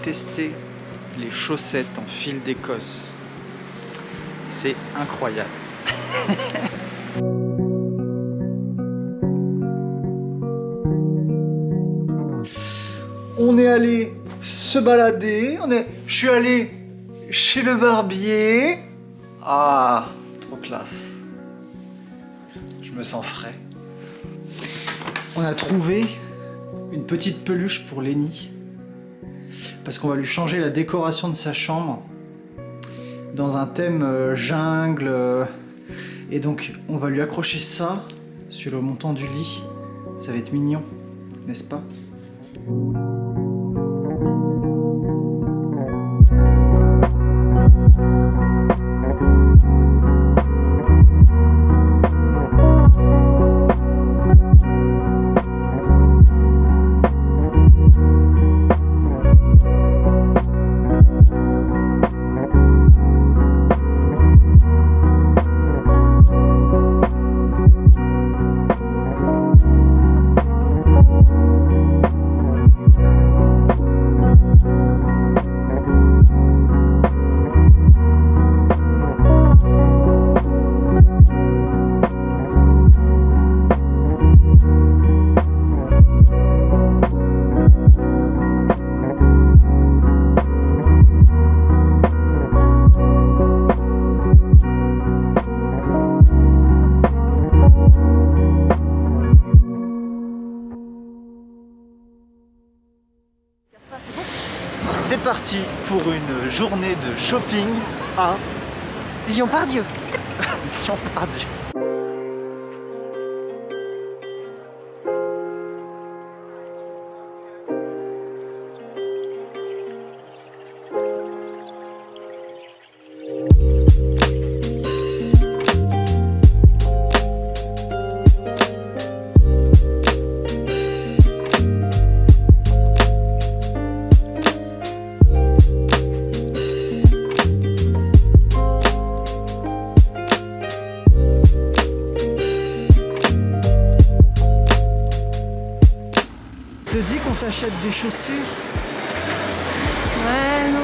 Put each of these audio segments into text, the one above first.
tester les chaussettes en fil d'Écosse. C'est incroyable. On est allé se balader, je suis allé chez le barbier. Ah, trop classe. Je me sens frais. On a trouvé une petite peluche pour Lenny. Parce qu'on va lui changer la décoration de sa chambre dans un thème jungle. Et donc on va lui accrocher ça sur le montant du lit. Ça va être mignon, n'est-ce pas ? C'est parti pour une journée de shopping à Lyon-Part-Dieu. Lyon-Part-Dieu. Te dis qu'on t'achète des chaussures? Ouais, non.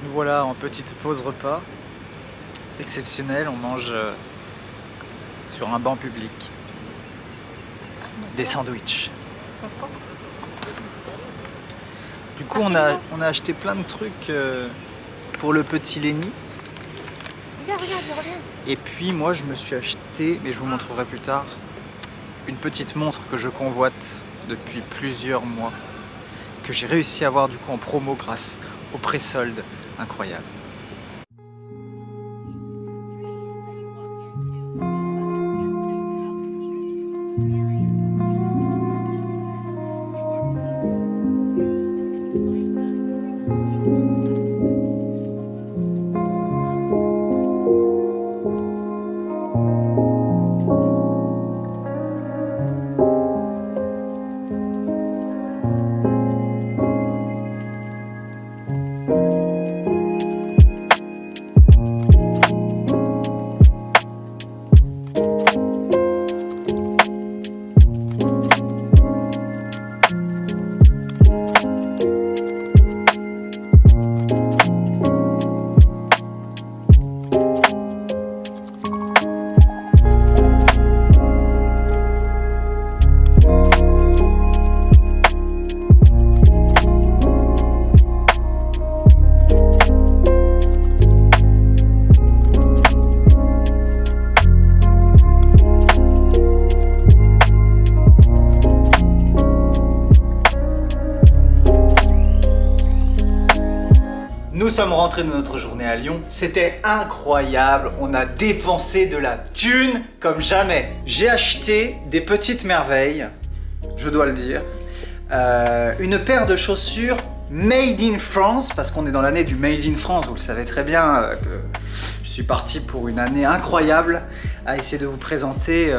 Nous voilà en petite pause repas. Exceptionnel, on mange sur un banc public. Des sandwichs. Du coup, on a acheté plein de trucs pour le petit Lenny. Regarde, il revient. Et puis moi, je me suis acheté, mais je vous montrerai plus tard, une petite montre que je convoite depuis plusieurs mois, que j'ai réussi à avoir du coup en promo grâce au pré-solde. Incroyable. Nous sommes rentrés de notre journée à Lyon. C'était incroyable. On a dépensé de la thune comme jamais. J'ai acheté des petites merveilles, je dois le dire. Une paire de chaussures Made in France, parce qu'on est dans l'année du Made in France, vous le savez très bien, que je suis parti pour une année incroyable à essayer de vous présenter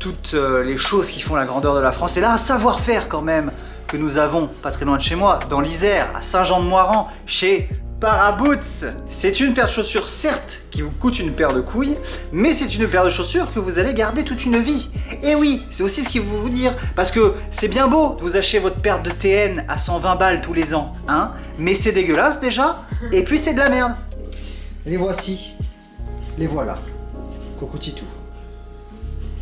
toutes les choses qui font la grandeur de la France. Et là, un savoir-faire quand même que nous avons pas très loin de chez moi, dans l'Isère, à Saint-Jean-de-Moiran, chez Paraboots. C'est une paire de chaussures, certes, qui vous coûte une paire de couilles, mais c'est une paire de chaussures que vous allez garder toute une vie. Et oui, c'est aussi ce qu'il faut vous dire, parce que c'est bien beau de vous acheter votre paire de TN à 120 balles tous les ans, hein, mais c'est dégueulasse déjà, et puis c'est de la merde. Les voici, les voilà, Cocoutitou.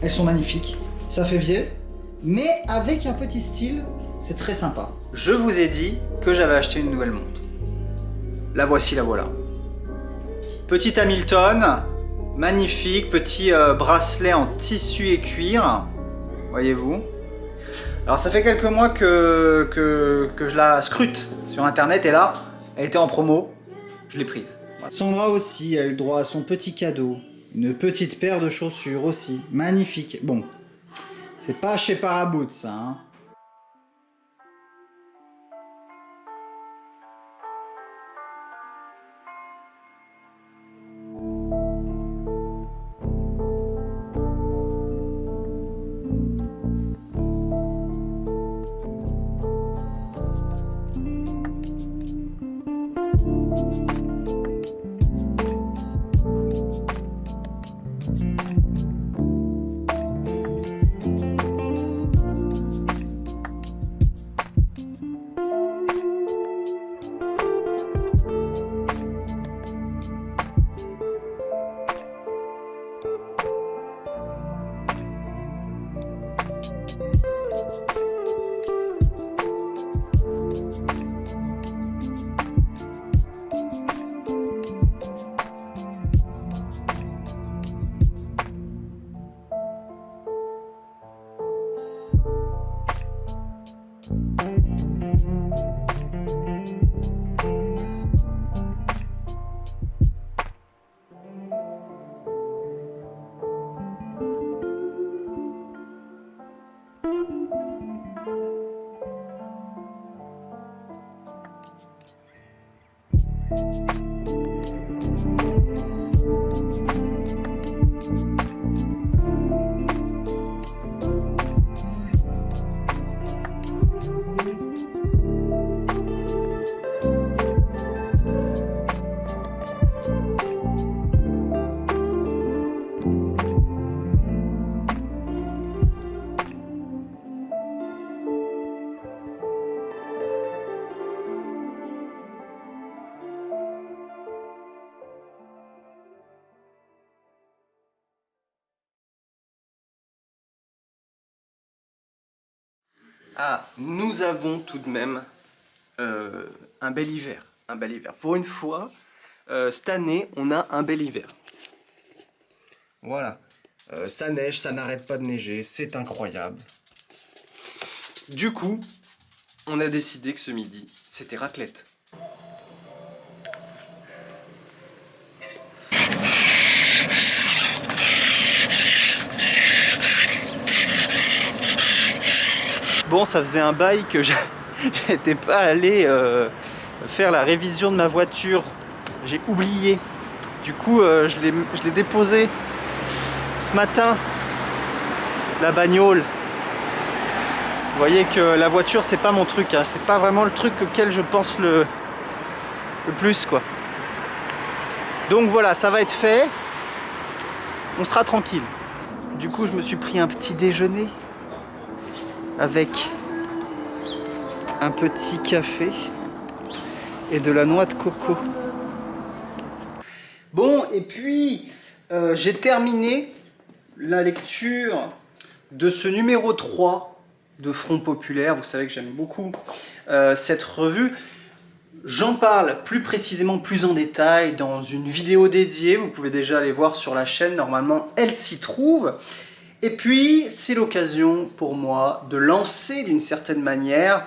Elles sont magnifiques, ça fait vieux, mais avec un petit style, c'est très sympa. Je vous ai dit que j'avais acheté une nouvelle montre. La voici, la voilà. Petit Hamilton, magnifique, petit bracelet en tissu et cuir, voyez-vous. Alors ça fait quelques mois que je la scrute sur internet et là, elle était en promo, je l'ai prise. Voilà. Sandra aussi a eu le droit à son petit cadeau, une petite paire de chaussures aussi, magnifique. Bon, c'est pas chez Paraboots ça, hein. Ah, nous avons tout de même un bel hiver. Un bel hiver. Pour une fois, cette année, on a un bel hiver. Voilà. Ça neige, ça n'arrête pas de neiger, c'est incroyable. Du coup, on a décidé que ce midi, c'était raclette. Bon, ça faisait un bail que j'étais pas allé faire la révision de ma voiture. J'ai oublié. Du coup, je l'ai déposé ce matin, la bagnole. Vous voyez que la voiture, c'est pas mon truc, hein. C'est pas vraiment le truc auquel je pense le plus, quoi. Donc voilà, ça va être fait. On sera tranquille. Du coup, je me suis pris un petit déjeuner avec un petit café et de la noix de coco. Bon, et puis j'ai terminé la lecture de ce numéro 3 de Front Populaire. Vous savez que j'aime beaucoup cette revue. J'en parle plus précisément, plus en détail dans une vidéo dédiée. Vous pouvez déjà aller voir sur la chaîne, normalement elle s'y trouve. Et puis c'est l'occasion pour moi de lancer d'une certaine manière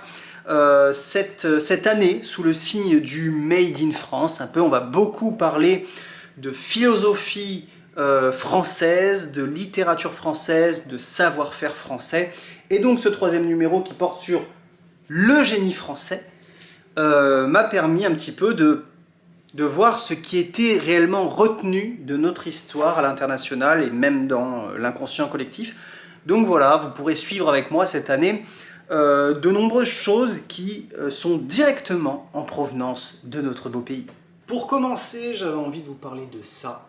cette année sous le signe du Made in France. Un peu, on va beaucoup parler de philosophie française, de littérature française, de savoir-faire français. Et donc ce troisième numéro qui porte sur le génie français m'a permis un petit peu de voir ce qui était réellement retenu de notre histoire à l'international et même dans l'inconscient collectif. Donc voilà, vous pourrez suivre avec moi cette année de nombreuses choses qui sont directement en provenance de notre beau pays. Pour commencer, j'avais envie de vous parler de ça.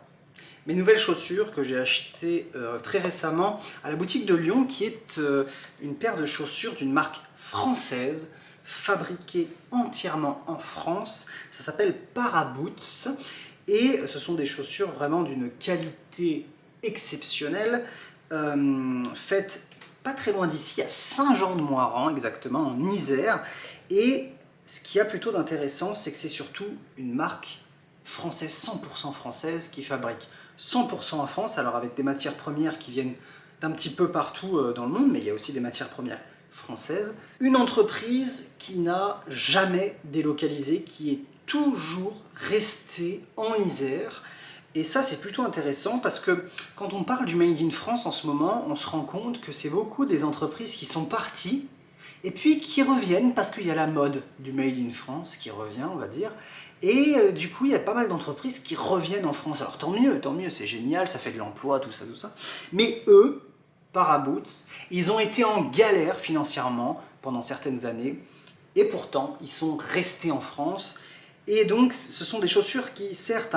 Mes nouvelles chaussures que j'ai achetées très récemment à la boutique de Lyon, qui est une paire de chaussures d'une marque française, fabriquée entièrement en France. Ça s'appelle Paraboots et ce sont des chaussures vraiment d'une qualité exceptionnelle, faites pas très loin d'ici, à Saint-Jean-de-Moiran exactement, en Isère. Et ce qu'il y a plutôt d'intéressant, c'est que c'est surtout une marque française, 100% française, qui fabrique 100% en France, alors avec des matières premières qui viennent d'un petit peu partout dans le monde, mais il y a aussi des matières premières françaises. Une entreprise qui n'a jamais délocalisé, qui est toujours restée en Isère. Et ça, c'est plutôt intéressant parce que quand on parle du Made in France en ce moment, on se rend compte que c'est beaucoup des entreprises qui sont parties et puis qui reviennent parce qu'il y a la mode du Made in France qui revient, on va dire. Et du coup, il y a pas mal d'entreprises qui reviennent en France. Alors tant mieux, c'est génial, ça fait de l'emploi, tout ça. Mais eux, Paraboots, ils ont été en galère financièrement pendant certaines années et pourtant, ils sont restés en France. Et donc, ce sont des chaussures qui, certes,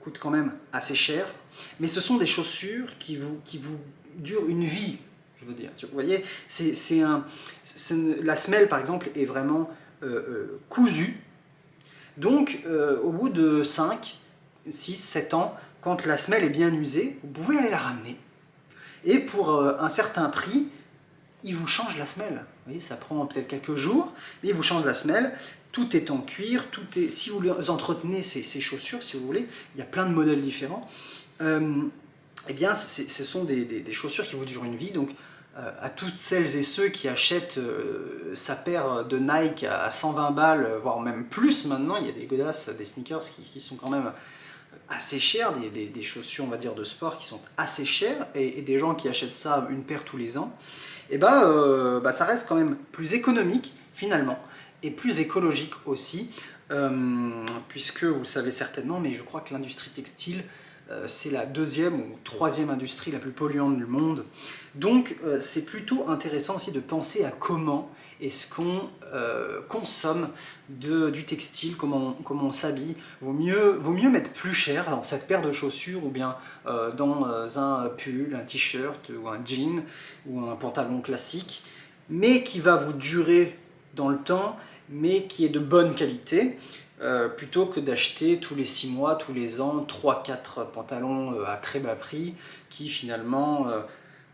coûtent quand même assez cher, mais ce sont des chaussures qui vous durent une vie, je veux dire. Vous voyez, la semelle, par exemple, est vraiment cousue. Donc, au bout de 5, 6, 7 ans, quand la semelle est bien usée, vous pouvez aller la ramener. Et pour un certain prix, ils vous changent la semelle. Vous voyez, ça prend peut-être quelques jours, mais ils vous changent la semelle. Tout est en cuir, si vous entretenez ces chaussures, si vous voulez, il y a plein de modèles différents. Eh bien, ce sont des chaussures qui vous durent une vie. Donc, à toutes celles et ceux qui achètent sa paire de Nike à 120 balles, voire même plus maintenant, il y a des godasses, des sneakers qui sont quand même assez chers, des chaussures, on va dire, de sport qui sont assez chères, et des gens qui achètent ça une paire tous les ans, et ça reste quand même plus économique finalement, et plus écologique aussi, puisque vous le savez certainement, mais je crois que l'industrie textile, c'est la deuxième ou troisième industrie la plus polluante du monde. Donc c'est plutôt intéressant aussi de penser à comment est-ce qu'on consomme du textile, comment on s'habille. Vaut mieux mettre plus cher dans cette paire de chaussures ou bien dans un pull, un t-shirt ou un jean ou un pantalon classique, mais qui va vous durer dans le temps, mais qui est de bonne qualité. Plutôt que d'acheter tous les 6 mois, tous les ans, 3-4 pantalons à très bas prix qui finalement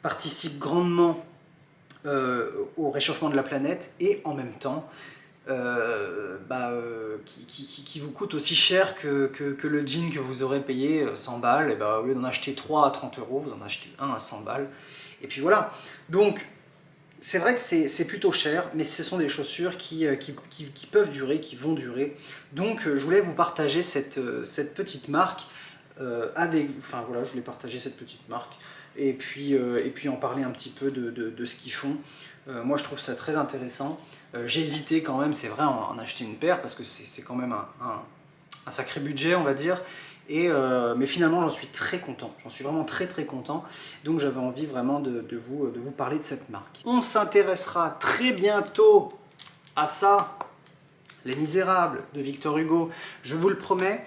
participent grandement au réchauffement de la planète et en même temps qui vous coûtent aussi cher que le jean que vous aurez payé 100 balles. Et au lieu d'en acheter 3 à 30 €, vous en achetez un à 100 balles. Et puis voilà. Donc c'est vrai que c'est plutôt cher, mais ce sont des chaussures qui peuvent durer, qui vont durer. Donc je voulais vous partager cette petite marque avec vous. Enfin voilà, je voulais partager cette petite marque et puis en parler un petit peu de ce qu'ils font. Moi je trouve ça très intéressant. J'ai hésité quand même, c'est vrai, à en acheter une paire parce que c'est quand même un sacré budget, on va dire. Mais finalement j'en suis très content, j'en suis vraiment très content, donc j'avais envie vraiment de vous parler de cette marque. On s'intéressera très bientôt à ça, Les Misérables de Victor Hugo, je vous le promets.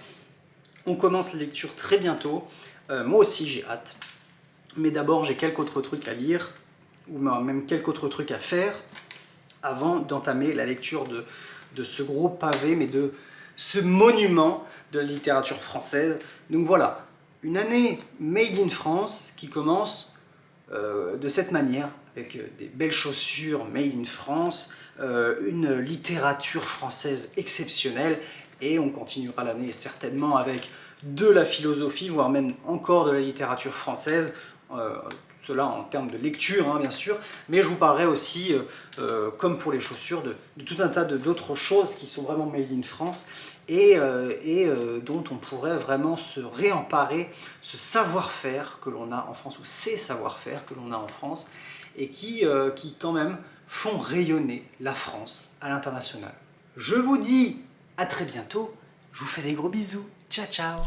On commence la lecture très bientôt, moi aussi j'ai hâte, mais d'abord j'ai quelques autres trucs à lire, ou même quelques autres trucs à faire, avant d'entamer la lecture de ce gros pavé, mais de ce monument de la littérature française. Donc voilà, une année Made in France qui commence de cette manière, avec des belles chaussures Made in France, une littérature française exceptionnelle, et on continuera l'année certainement avec de la philosophie, voire même encore de la littérature française. Cela en termes de lecture, hein, bien sûr, mais je vous parlerai aussi, comme pour les chaussures, de tout un tas d'autres choses qui sont vraiment made in France et dont on pourrait vraiment se réemparer, ce savoir-faire que l'on a en France, ou ces savoir-faire que l'on a en France, et qui quand même font rayonner la France à l'international. Je vous dis à très bientôt, je vous fais des gros bisous, ciao ciao.